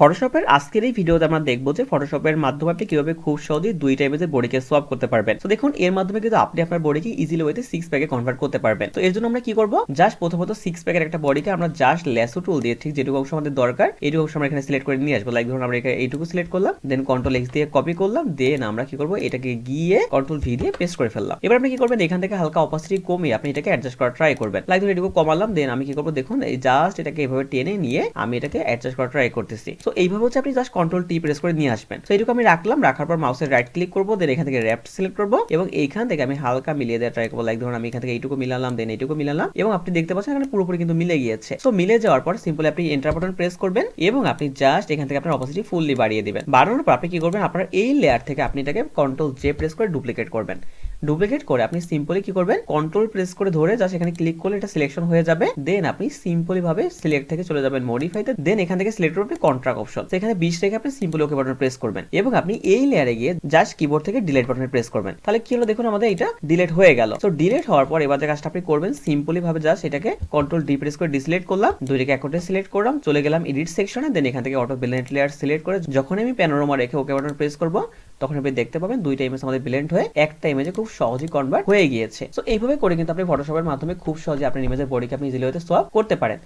ফটোশপের আজকের এই ভিডিওতে আমরা দেখবো যে ফটোশপের মাধ্যমে আপনি কিভাবে খুব সহজেই দুইটা ইমেজের বডিকে সোয়াপ করতে পারবেন। তো দেখুন এর মাধ্যমে কিন্তু আপনি আপনার বডিকে ইজিলি ওয়েতে 6 প্যাকে কনভার্ট করতে পারবেন। তো এর জন্য আমরা কি করব, জাস্ট প্রথমত 6 প্যাকের একটা বডিকে আমরা জাস্ট ল্যাসো টুল দিয়ে ঠিক যেটুকু অংশ আমাদের দরকার এইটুকু অংশ আমরা এখানে সিলেক্ট করে নিয়ে আসবো। লাইক ধরুন আমরা এখানে এইটুকু সিলেক্ট করলাম, দেন কন্ট্রোল এক্স দিয়ে কপি করলাম, দেন আমরা কি করব এটাকে গিয়ে কন্ট্রোল ভি দিয়ে পেস্ট করে ফেললাম। এবার আপনি কি করবেন, এখান থেকে হালকা অপাসিটি কমিয়ে আপনি এটাকে অ্যাডজাস্ট করা ট্রাই করবেন। লাইক ধরুন এটুকু কমালাম, দেন আমি কি করব দেখুন এই জাস্ট এটাকে এভাবে টেনে নিয়ে আমি এটাকে অ্যাডজাস্ট করা ট্রাই করতেছি। সো এইভাবে হচ্ছে আপনি জাস্ট কন্ট্রোল টি প্রেস করে নিয়ে আসবেন। সো এইটুকু আমি রাখলাম, রাখার পর মাউসের রাইট ক্লিক করবো, দেন এখান থেকে র্যাপ সিলেক্ট করবো এবং এইখান থেকে আমি হালকা মিলিয়ে দেওয়া ট্রাই করবো। লাইক ধরুন আমি এখান থেকে এইটুকু মিলালাম, দেন এইটুকু মিলালাম এবং আপনি দেখতে পাচ্ছেন এখানে পুরোপুরি কিন্তু মিলে গিয়েছে। সো মিলে যাওয়ার পর সিম্পলি আপনি এন্টার বাটন প্রেস করবেন এবং আপনি জাস্ট এখান থেকে আপনার অপাসিটি ফুললি বাড়িয়ে দিবেন। বাড়ানোর পর আপনি কি করবেন, আপনার এই লেয়ার থেকে আপনি এটাকে কন্ট্রোল জে প্রেস করে ডুপ্লিকেট করবেন। ডুপ্লিকেট করে আপনি সিম্পলি কি করবেন, কন্ট্রোল প্রেস করে ধরে জাস্ট এখানে ক্লিক করলে এটা সিলেকশন হয়ে যাবে। দেন আপনি সিম্পলি ভাবে সিলেক্ট থেকে চলে যাবেন মডিফাইতে, দেন এখান থেকে সিলেক্ট করবেন কন্ট্রাক্ট অপশন। এখানে 20 রেখে আপনি সিম্পলি ওকে বাটন প্রেস করবেন এবং আপনি এই লেয়ারে গিয়ে জাস্ট কিবোর্ড থেকে ডিলিট বাটনে প্রেস করবেন। তাহলে কি হলো দেখুন আমাদের এটা ডিলিট হয়ে গেল। সো ডিলিট হওয়ার পর এবার যে কাজটা আপনি করবেন, সিম্পলি ভাবে জাস্ট এটাকে কন্ট্রোল ডি প্রেস করে ডিসিলেক্ট করলাম, দুইটাকে একসাথে সিলেক্ট করলাম, চলে গেলাম এডিট সেকশনে, দেন এখান থেকে অটো ব্লেন্ড লেয়ার সিলেক্ট করে যখন আমি প্যানোরামা রেখে ওকে বাটন প্রেস করব তখন আপনি দেখতে পাবেন দুইটা ইমেজ আমাদের ব্লেন্ড হয়ে একটা ইমেজে খুব সহজেই কনভার্ট হয়ে গিয়েছে। সো এইভাবে করে কিন্তু আপনি ফটোশপের মাধ্যমে খুব সহজে আপনার ইমেজের বডিকে আপনি ইজিলি ওয়েতে সোয়াপ করতে পারেন।